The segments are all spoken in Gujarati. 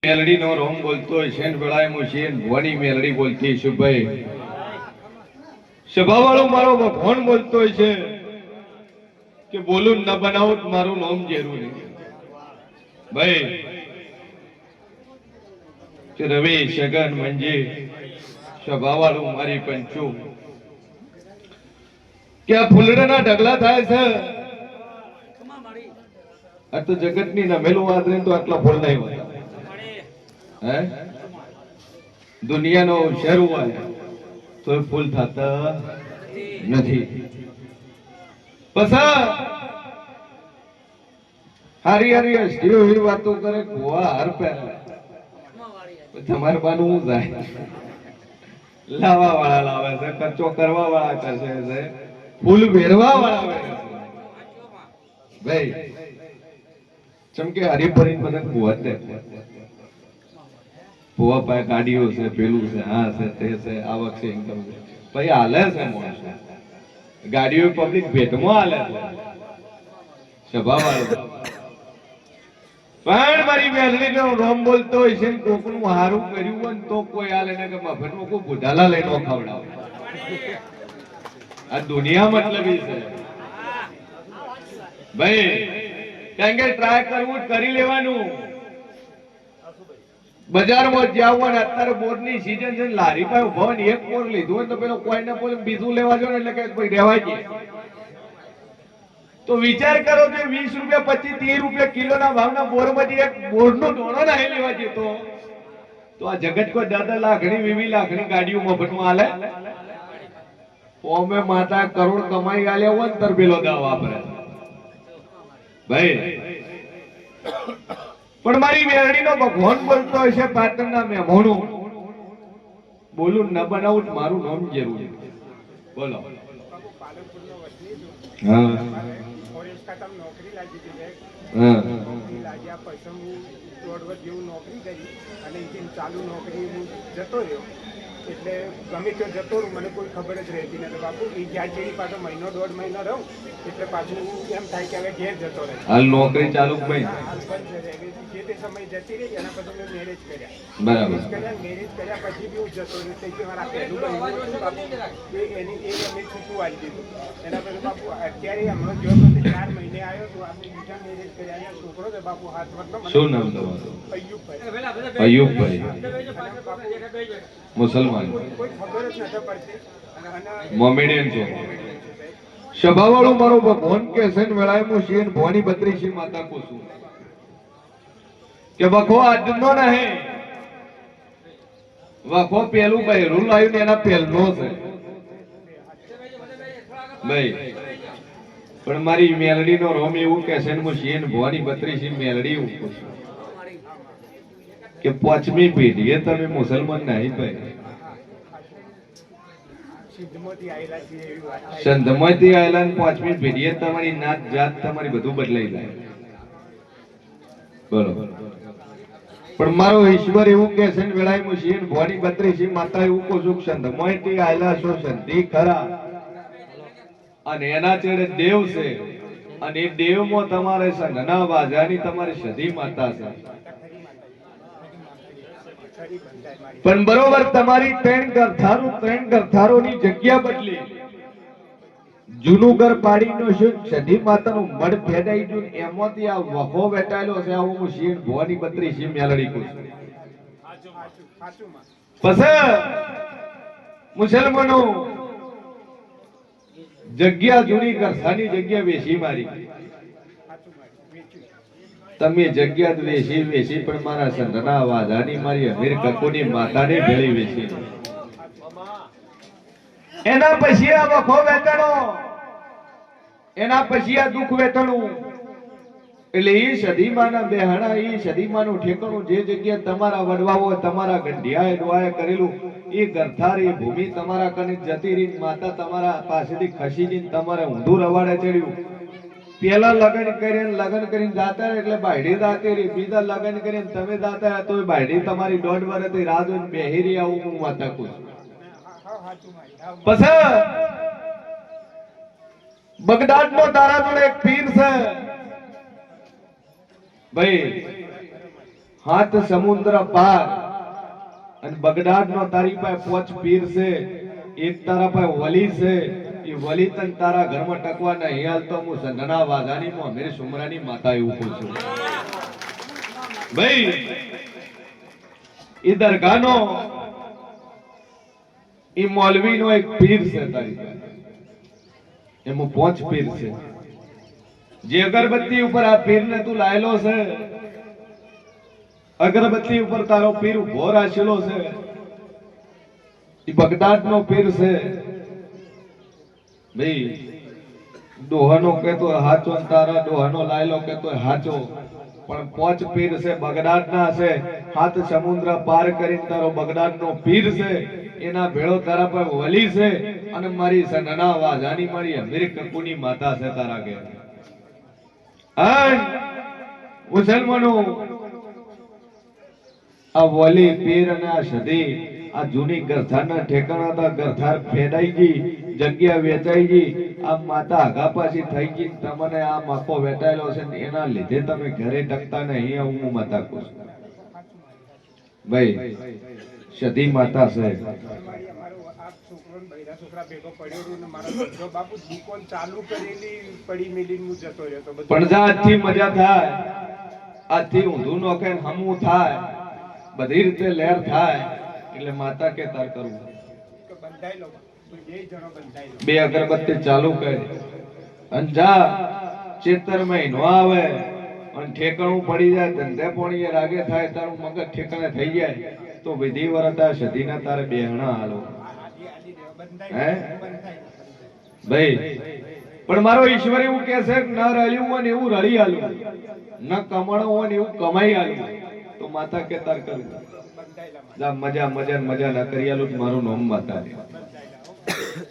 મેલડી નો રોમ બોલતો છે ને વેળાએ મુશીન ભોની મેલડી બોલતી છે ભાઈ સભા વાળો મારો ભગવાન બોલતો છે કે બોલું ન બનાવું મારું નામ જરૂરી ભાઈ કે રવિ સગન મંજી સભા વાળું મારી પંચું કે આ ફૂલડાના ઢગલા થાય છે આ તો જગતની નમેલું આદરે તો આટલા ફૂલ નહીં હોય હે દુનિયાનો શરૂ હોય તો ફૂલ થતા નથી પસા હારી હારી અષ્ટીઓ એવી વાતો કરે ગોવા હાર પહેરે તમારે બાનું હું જાય લાવા વાળા લાવે છે કચ્ચો કરવા વાળા કરશે છે ફૂલ વેરવા વાળા આવે ભાઈ ચમકે હરીફરી બધા ગોવા દે ભુવા પાસે ગાડીઓ છે પેલું છે હા છે તે છે આવક છે ઇન્કમ છે ભાઈ હાલે છે માણસ ગાડીઓ પબ્લિક ભેટમાં હાલે છે સભા વાળો પણ મારી મેલડી નો રોમ બોલતો હોય છે કોકનું હારું કર્યું હોય તો કોઈ હાલે ને કે મફતમાં કોઈ બુઢાલા લઈને ખવડાવે આ દુનિયા મતલબી છે ભાઈ કારણ કે ટ્રાય કરવું કરી લેવાનું બજારમાં જાવ ને અત્યારે બોર્ડ ની સીઝન છે લારી પાસે ઉભા ને એક બોર્ડ લીધું હોય તો પેલો કોઈ ને કોઈ બીજું લેવા જો ને એટલે કે ભાઈ રહેવાય છે તો વિચાર કરો કે 20 રૂપિયા 25 30 રૂપિયા કિલો ના ભાવના બોર માંથી એક બોર્ડ નો દોણો ના લેવા જતો તો આ જગત કોઈ 10 લાખની 20 લાખની ગાડીઓ મફતમાં હાલે ઓમે માતા કરોડ કમાઈ આલ્યા હોય ને તર પેલો દા વાપરે ભાઈ પણ મારી મેરડી નો ભગવાન બોલતો હશે પાટણના મહેમાનો બોલું ન બનાવું મારું નામ જરૂરી બોલો હા નોકરી લાગી હતી નોકરી લાગ્યા પછી હું 1.5 વર્ષ જેવું નોકરી કરી અને ચાલુ નોકરી હું જતો રહ્યો એટલે ગમે તો જતો રહું મને કોઈ ખબર જ રહેતી નથી બાપુ એ જ્યાં જેવી પાછો મહિનો 1.5 મહિનો રહું એટલે પાછું એમ થાય કે હવે ઘેર જતો રહે હાલ નોકરી ચાલુ ભાઈ જે તે સમય જતી રહી એના પછી મેં મેરેજ કર્યા બરાબર મેરેજ કર્યા પછી બી હું જતો રહ્યો કે મારા પહેલું બહેનું બાપુ એની એ અમે છૂટું આવી દીધું એના પછી બાપુ અત્યારે હમણાં જો 4 મહિને આવ્યો તો આપણે બીજા મેરેજ કર્યા છોકરો છે બાપુ હાથ મતલબ શું નામ તમારું અયુબભાઈ મુસલમાન કોઈ ખબર જ નથી પડતી મોમેડિયન છો સભા વાળું મારો ભગવાન કે છે ને વેળાએ હું શિયન ભવાની બત્રીસી માતા કો છું કે વખો આજનો નહીં વખો પેલું બહેરું લાવ્યું ને એના પહેલનો છે ભાઈ પણ મારી મેલડી નો રોમ એવું કે છે ને હું શિયન ભવાની બત્રીસી મેલડી એવું છું કે 5મી પેઢીએ તમે મુસલમાન નહીં ભાઈ સંધમાંથી આયેલા 5મી પેઢીએ તમારી નાત જાત તમારી બધું બદલાઈ જાય બોલો પણ મારો ઈશ્વર એવું કે છે ને વેળાએ મુશીન ભવાની 32 માતા એવું કહું છું સંધમાંથી આયેલા છો સંધિ ખરા અને એના ચેડે દેવ છે અને એ દેવમાં તમારે સંઘના વાજાની તમારી સધી માતા છે પણ બરોબર તમારી 3 ગરથારોની જગ્યા બદલી જૂનું ઘર પાડીનો શું સધી માતાનું મઢ ફેડાઈ ગયું એમાંથી આ વખો વેટાયેલો છે આવું હું શિયન ભવાની 32 મેલડી કહું પછી મુસલમાનો જગ્યા જૂની ગરથાની જગ્યા વેચી મારી તમે જગ્યા વેચી પણ મારા સંતના વાજાની મારી અમીર કકોની માતાને ભેળી વેચી એના પછી આ વખો વેચાણો એના પછી આ દુઃખ વેચાણું એટલે એ સદીમાના બેહણા એ સદીમાનું ઠેકાણું જે જગ્યા તમારા વડવાઓ તમારા ગંઢિયાએ ડોહાએ કરેલું એ ગરથાર એ ભૂમિ તમારા કને જતી રહી માતા તમારા પાસેથી ખસીને તમારે ઊંધું રવાડે ચડ્યું પેલા લગન કરીને જાતા એટલે બાયડી જાતી રહી બીજા લગન કરીને તમે જાતા તો બાયડી તમારી 1.5 વર્ષથી રાહ જોઈને બેહી રહી આવું હું માતા કહું પછી બગદાદ નો તારા જોડે એક પીર છે ભાઈ હાથ સમુદ્ર પાર અને બગદાદ નો તારી પાસે પોચ પીર છે, એક તારા પાસે વલી છે, એ વલી તન તારા ઘરમાં ટકવા નહીં હાલતો હું સંધના વાઘાની માં મેરી સુમરાની માતા એવું કહું છું ભાઈ. એ દરગાહનો એ મૌલવી નો એક પીર છે તારી પાસે, એમાં પોચ પીર છે. જે અગરબત્તી ઉપર આ પીર ને તું લાયેલો છે, અગરબત્તી ઉપર તારો પીર ઉભો રાખેલો છે, એ બગદાદ નો પીર છે ભાઈ. ડોહાનો કહેતો હાચો, તારા ડોહાનો લાયેલો કહેતો હાચો, પણ પોચ પીર છે બગદાદ ના છે. હાથ સમુદ્ર પાર કરીને તારો બગદાદ નો પીર છે, એના ભેળો તારા પર વલી છે, અને મારી સનના વાજાની મારી અમીર કકુની માતા છે તારા ઘેર. મુસલમાનો આ વલી પીર અને આ સદી આ જૂની ગરથાના ઠેકાણા હતા, ગરથાર ફેડાઈ ગઈ, જગ્યા વેચાઈ ગઈ, આ માતા આગા પાછી થઈ ગઈ, તમને આ માકો વેટાયેલો છે ને એના લીધે તમે ઘરે ટકતા ને અહીંયા હું માતા કહું છું ભાઈ. સદી માતા છે. પણ જા આજથી મજા થાય, આજથી ઊંધું નોખે હમું થાય, બધી રીતે લહેર થાય, એટલે માતા કે તાર કરવું. બે અગરબત્તી ચાલુ કરી અને જા. ચેતર મહિનો આવે અને ઠેકાણું પડી જાય, ધંધે પોણીએ રાગે થાય, તારું મગજ ઠેકાણે થઈ જાય તો વિધિ વરતા સદીના તારે બેહણા હાલો હે ભાઈ. પણ મારો ઈશ્વર એવું કહે છે ન રળ્યું હોય ને એવું રળી આલું, ન કમાણું હોય ને એવું કમાઈ આલું, તો માતા કે તાર કરવું. મજા મજા મજા ના કરી આલું, મારું નામ માતા.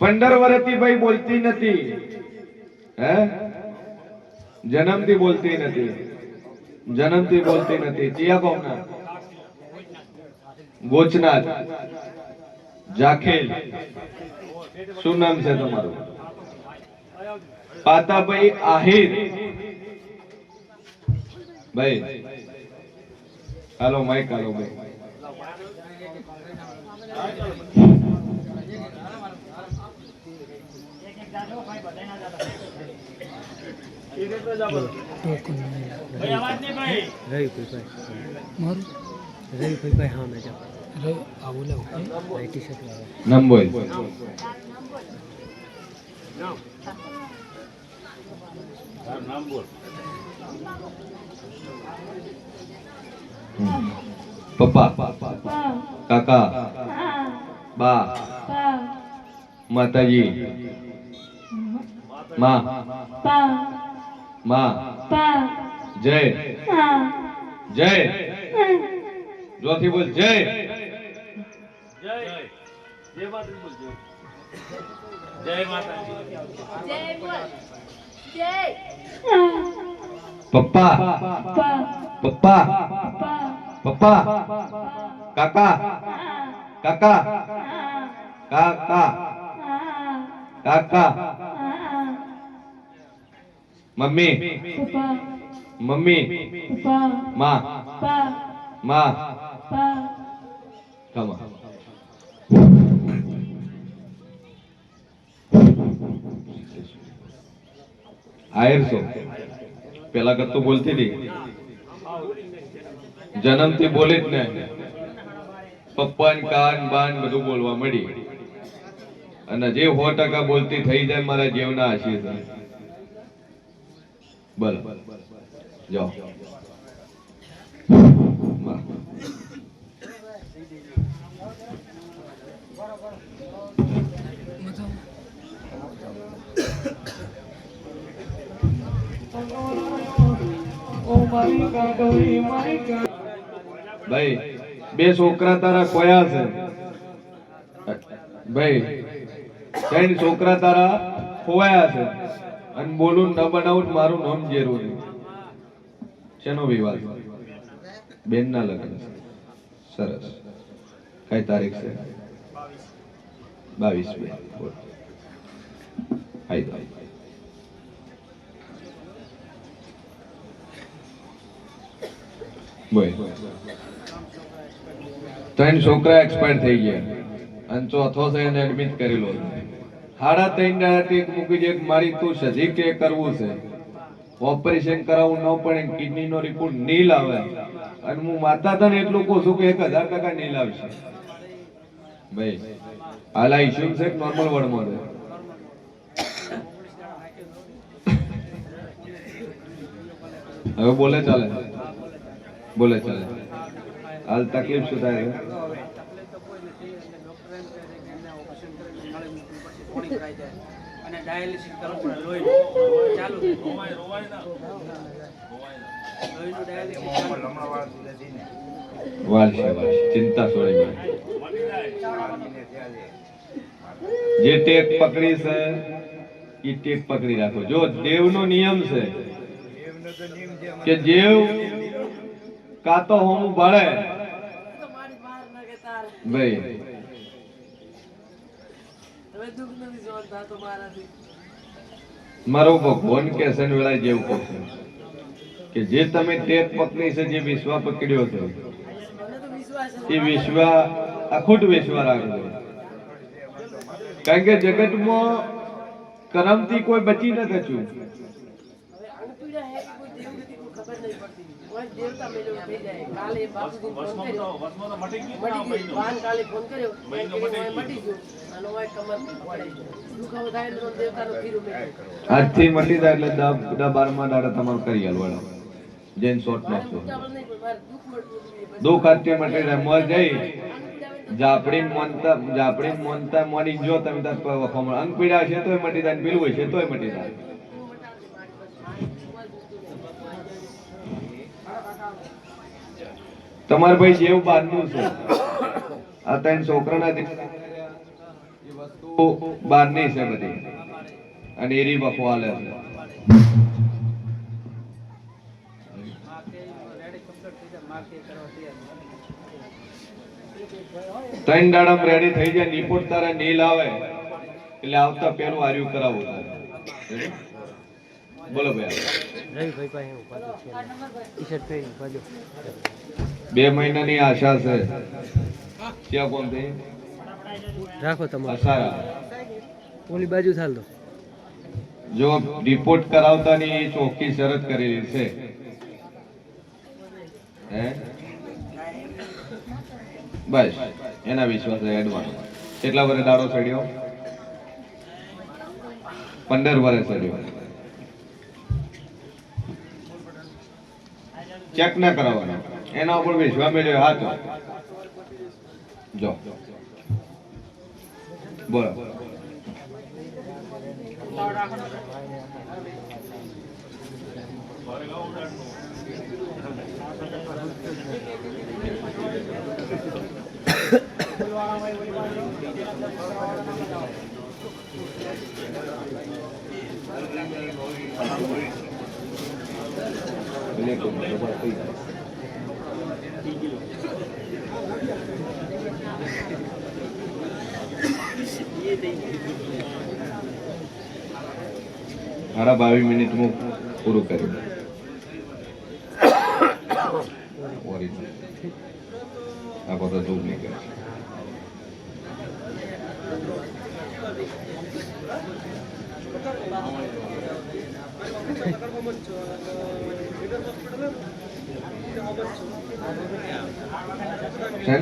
15 વર્ષથી ભાઈ બોલતી નથી, હે જન્મથી બોલતી નથી, જન્મથી બોલતી નથી. ચિયા કોમના ગોચનાર જાખેલ. શું નામ છે તમારું? પાતાભાઈ આહિર ભાઈ. હાલો માઈક હાલો ભાઈ. નામ બોલ. પપ્પા, કાકા, બા, માતાજી, માં, માં, જય જય જોથી બોલ જય જય જય માતાજી બોલ જય માતાજી જય બોલ જય. પપ્પા પપ્પા પપ્પા કાકા કાકા કાકા કાકા મમ્મી મમ્મી માં માં કમા. આયર છો પેલા કરતો બોલતી હતી, જન્મથી બોલે જ ને. પપ્પાન કાન બાન બધું બોલવા મળી, અને જે 100% બોલતી થઈ જાય મારા જીવના આશીર્વાદ. બોલો જાઓ. ભાઈ 2 છોકરા તારા કોયા છે ભાઈ, 3 છોકરા તારા ખોવાયા છે, અને બોલું ન બનાવું મારું નામ જરૂરી. શેનો વિવાદ? બેન ના લગ્ન. સરસ. કઈ તારીખ છે? 22 બોલ. હાઈ બોલ 3 છોકરા એક્સપાયર થઈ ગયા અને ચોથો છે એને એડમિટ કરેલો 3.5 દાડા ટેક મૂકી દે મારી તું સજી કે કરવું છે ઓપરેશન કરાવવું ન પડે કિડની નો રિપોર્ટ નહીં લાવે અને હું માતા તને એટલું કહું છું કે 1000% નહીં લાવશે ભાઈ હાલ ઇશ્યુ છે નોર્મલ વર્ડમાં છે હવે બોલે ચાલે હાલ તકલીફ શું થાય છે અને ડાયાલિસિસ કરવું પડે લોહી ચાલુ લોહીનું ડાયાલિસિસ વાલશે ચિંતા છોડી જે ટેક પકડી છે એ ટેક પકડી રાખો જો દેવનો નિયમ છે કે જેવ કાતો હોમ ભળે ભાઈ મારો ભગવાન કે છે વેળા જેવું કહે છે કે જે તમે ટેક પકડી છે જે વિશ્વા પકડ્યો છે એ વિશ્વા અખૂટ વિશ્વા રાખજો કારણ કે જગતમાં કરમથી કોઈ બચી ન થયું આજથી મટી જાય એટલે 10-12 દાડા તમારું કરી હાલવાના જૈન શોર્ટ નાખશો દુઃખ આજથી મટી જાય મર જઈ જાપડી મોનતા મોડી જો તમે તાર વખોમાં અંગ પીડા છે તોય મટી જાય પીલું હોય છે તોય મટી જાય તમારે ભાઈ જેવું બહારનું છે આ 3 છોકરાના વસ્તુ બહારની છે બધી અને એરી બખવાલે છે 3 દાડામાં રેડી થઈ જાય રિપોર્ટ તારા નીલ આવે એટલે આવતા પેલું આર્યું કરાવવું બોલો ભાઈ 2 મહિનાની આશા છે ક્યાં કોણ થઈ રાખો તમારે આશા ઓલી બાજુ ચાલ દો જો રિપોર્ટ કરાવતાની ચોખ્ખી શરત કરેલી છે હે બસ એના વિશ્વાસ એડવાન્સ કેટલા વર્ષ દાડો ચડ્યો 15 વર્ષ ચડ્યો ચેક ના કરાવવાનો એના ઉપર વિશ્વાસ મેળવ્યો હાથ જો બોલો મારા 22 મિનિટમાં પૂરું કર્યું આ બધો ધૂપ નીકળે છે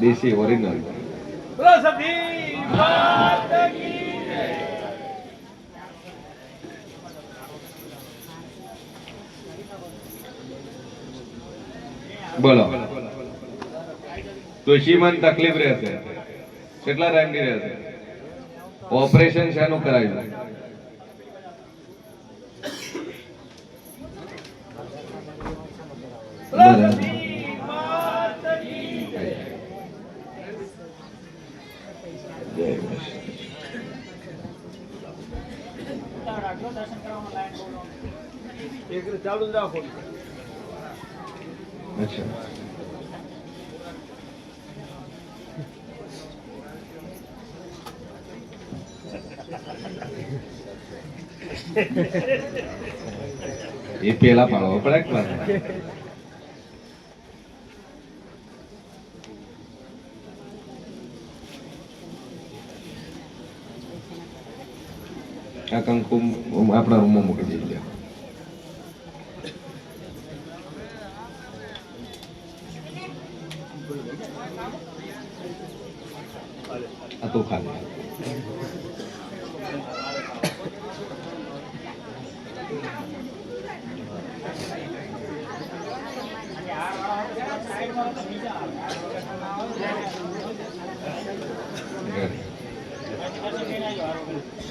દેશી ઓરિજિનલ બોલો દોશીમાં તકલીફ રહેશે કેટલા ટાઈમની રહેશે ઓપરેશન શાનું કરાવ્યું ચાલુ રાખો અચ્છા એ પેલા પાડવા પડે કે પાછા? આ કંકુ આપણા રૂમમાં મૂકી દેજો. આ તો ખાલી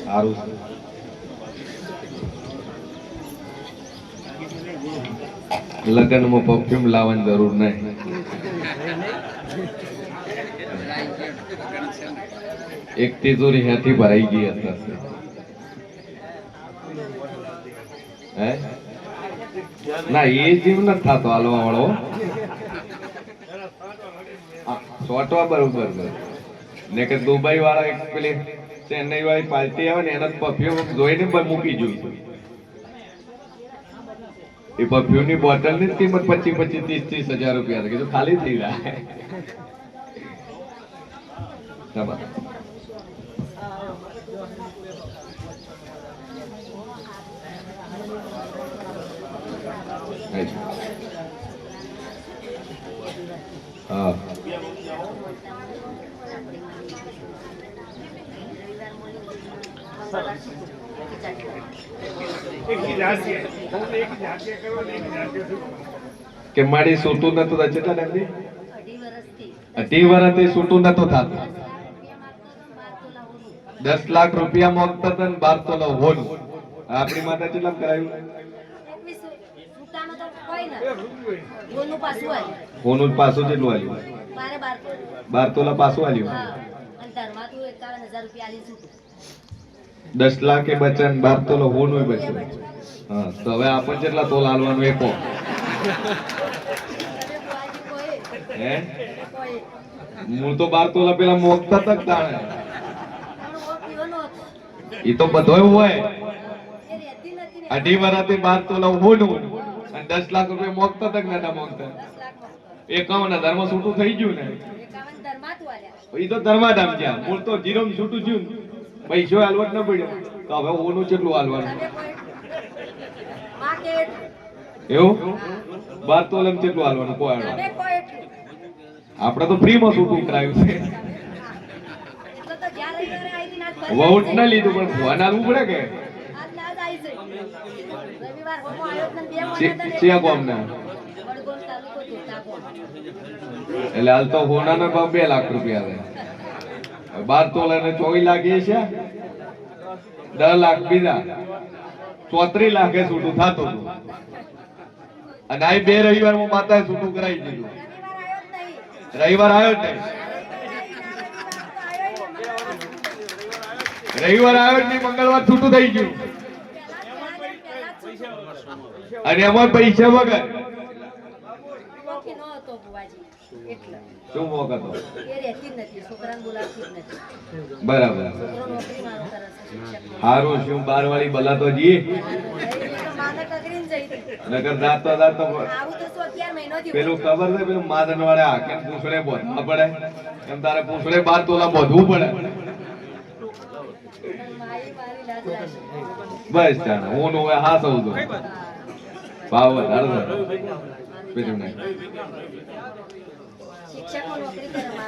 સારું છે. લગ્નમાં પરફ્યુમ લાવવાની જરૂર નહીં. એક તિજોરી હેથી ભરાઈ ગઈ હશે. હે ના એ જીવ નથી થતો હાલવા વાળો. સોટવા બરોબર ને કે દુબઈ વાળા એક પેલી ચેન્નઈ વાળી પાર્ટી આવે ને એના પરફ્યુમ જોઈને પણ મૂકી જોયું. એ પરફ્યુમ ની બોટલ ની કિંમત 25,000-30,000 રૂપિયા છે. કીધું ખાલી થઈ રહ્યા. હા કે મારી સૂતું નતું કેટલા ટાઈમથી? 18 વર્ષથી સૂતું નતું થતું. 10 લાખ રૂપિયા માંગતા હતા ને 12 તોલા હોનું. આપણી માતા કેટલા કરાયું? હોનું પાછું કેટલું આવ્યું? 12 તોલા પાછું આવ્યું. 10 લાખ એ બચન 12 તોલા હોનું બચ્યું. હા તો હવે આપણે કેટલા તોલા હાલવાનું? એક હે હું તો 12 તોલા પેલા મોકતા તક તાણે. એ તો બધો હોય. 18 વર્ષથી 12 તોલા હોનું અને 10 લાખ રૂપિયા મોકતા તક નતા મોકતા. 51,000 માં છૂટું થઈ ગયું ને. એ તો ધર્માધામ ગયા. મૂળ તો જીરો છૂટું થયું. પૈસો હાલવા ન પડ્યો તો હવે ઓનું કેટલું હાલવાનું? એવું 12 તોલા કેટલું હાલવાનું? કોઈ આપણે તો ફ્રીમાં છૂટું કરાયું છે. વોટ ના લીધું પણ ફોન હાલવું પડે કે એટલે હાલ તો હોનાનો ભાવ 2 લાખ રૂપિયા આવે. 12 તોલા ને 24 લાખ એ છે. 10 લાખ બીજા 34 લાખ એ છૂટું થતું હતું. અને આ 2 રવિવારમાં માતાએ છૂટું કરાવી દીધું. રવિવાર આવ્યો જ નહીં. રવિવાર આવ્યો જ નહીં. મંગળવાર છૂટું થઈ ગયું. અને એમાં પૈસા વગર શું મોક હતો? બરાબર. હારું શું 12 વાળી બલા તો જી નગર દાતો પેલું ખબર છે પેલું માદન વાળા કેમ પૂછડે બોધવા પડે એમ તારે પૂછડે 12 તોલા બોધવું પડે. બસ ચાલે હું નું હા સૌ દો ભાવ વધારે બીજું નહીં.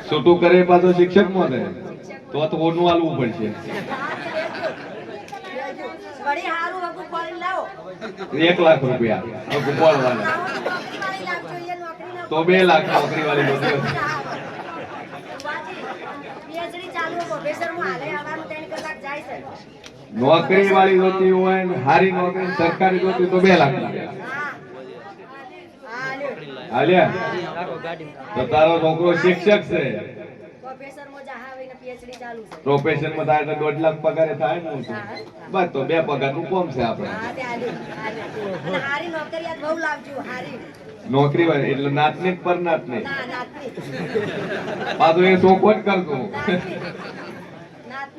છૂટું કરે પાછો શિક્ષક માં કરે તો ઓનું હાલવું પડશે. 1 લાખ રૂપિયા તો 2 લાખ નોકરી વાળી બધી નોકરી વાળી જોતી હોય ને હારી નોકરી સરકારી જોતી તો 2 લાખ હાલ્યા. તો તારો છોકરો શિક્ષક છે પ્રોફેશન માં થાય તો 1.5 લાખ પગારે થાય ને બસ તો 2 પગાર નું કોમ છે આપણે. નોકરી વાળી એટલે નાતની પર નાતની પાછું એ શોખો જ કરતું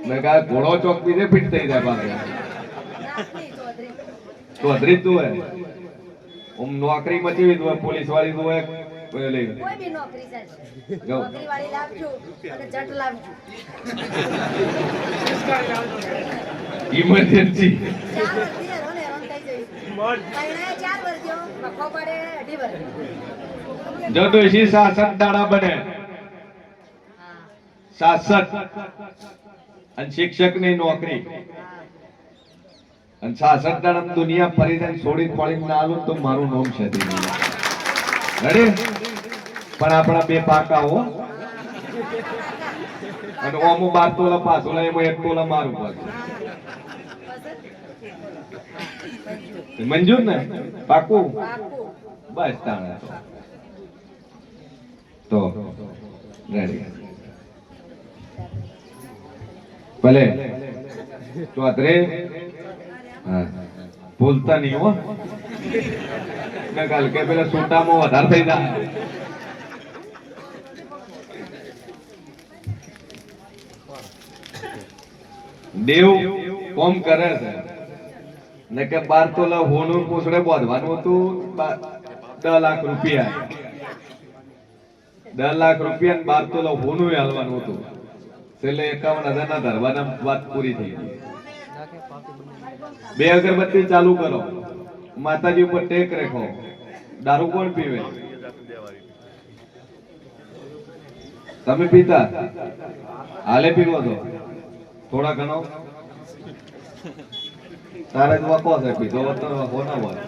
મેં કહા ઘોડો ચોક બીજે ફિટ થઈ જાય પાછું. ચૌધરી તું હે નોકરી મચી હોય પોલીસ વાળી તો હોય પેલે કોઈ બી નોકરી સાહેબ જાઓ. નોકરી વાળી લાવજો અને જટ લાવજો ઇમરજન્સી 4 વર્ષથી રહો ને એમ થઈ જઈશ મહિનાએ 4 વર્ષ વખો પડે 2.5 વર્ષ જો તો એસી 67 દાડા બને હા 67 અને શિક્ષક ની નોકરી અને 66 દાડા દુનિયા ફરીને છોડી ફોડીને ના આલું તો મારું નામ છે રેડી પણ આપણા બે પાકા હો અને ઓમું 12 તોલા પાછો લે એમાં 1 તોલા મારું પાછું મંજૂર ને પાકું પાકું બસ તાણે તો રેડી ભલે ચોતરે હા બોલતા નહીં હો ને કાલ કે પેલા સોટામાં વધારે થઈ જાય દેવ કોમ કરે છે ને કે 12 તોલા હોનું પૂછડે બાંધવાનું હતું 10 લાખ રૂપિયા 10 લાખ રૂપિયા 12 તોલા હોનું હાલવાનું હતું છેલ્લે 51,000 ના ધરવાના વાત પૂરી થઈ ગઈ 2 અગરબત્તી ચાલુ કરો માતાજી ઉપર ટેક રાખો દારૂ કોણ પીવે તમે પીતા હાલે પીવો તો થોડા ઘણો તારે જ વકો છે પીધો હોત તો વકો ના હોય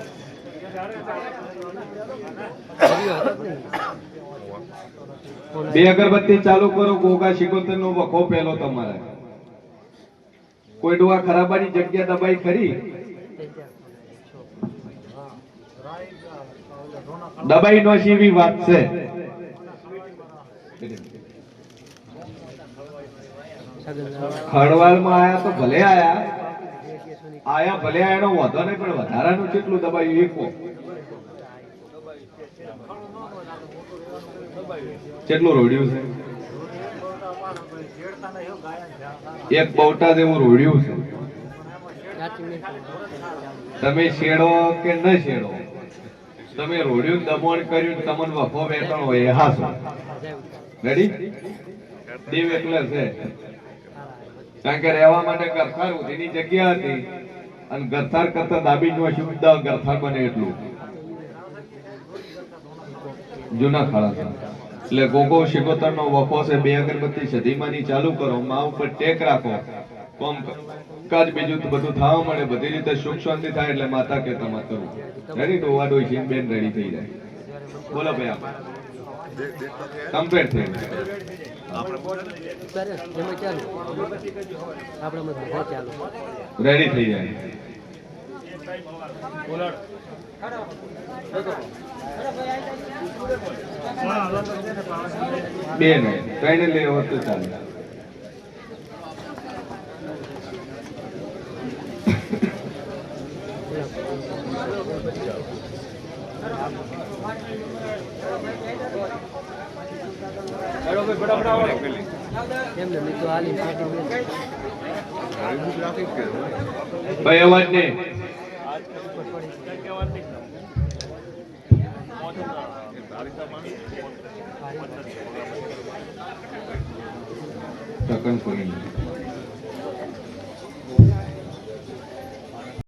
બે અગરબત્તી ચાલુ કરો ગોગા શિકોતર નો વખો પહેલો તમારે કોઈ ડોવા ખરાબાની જગ્યા દબાઈ ખરી દબાઈ નો સીવી વાત છે ખડવાલમાં આયા તો ભલે આયા ભલે આયા નો વધો નહીં પણ વધારાનું કેટલું દબાયું એકો કેટલું રોડ્યું છે એક બૌટા જેવું રોડ્યું છે તમે છેડો કે ન છેડો તમે રોડ્યું દમણ કર્યું તમને વફો વેતણ હોય હાસો રેડી દેવ એટલે છે કારણ કે રહેવા માટે ગરથાર ઉધીની જગ્યા હતી અને ગરથાર કરતા દાબી નો શુદ્ધ ગરથાર બને એટલું જૂના ખાડા છે એટલે ગોગો શિકોતર નો વફો છે 2 અગરબત્તી સધીમાની ચાલુ કરો માં ઉપર ટેક રાખો કોમ કાજ બીજું બધું થવા મળે બધી રીતે સુખ શાંતિ થાય એટલે માતા કે તમા કરું રેડી ડોવા ડોઈ બેન રેડી થઈ જાય બોલો ભાઈ આપ કમ્પ્લીટ થઈ રેડી થઈ જાય બે ને ત્રણ લેવો તો ચાલે ભાઈ અવાજ ને ટકન કોઈ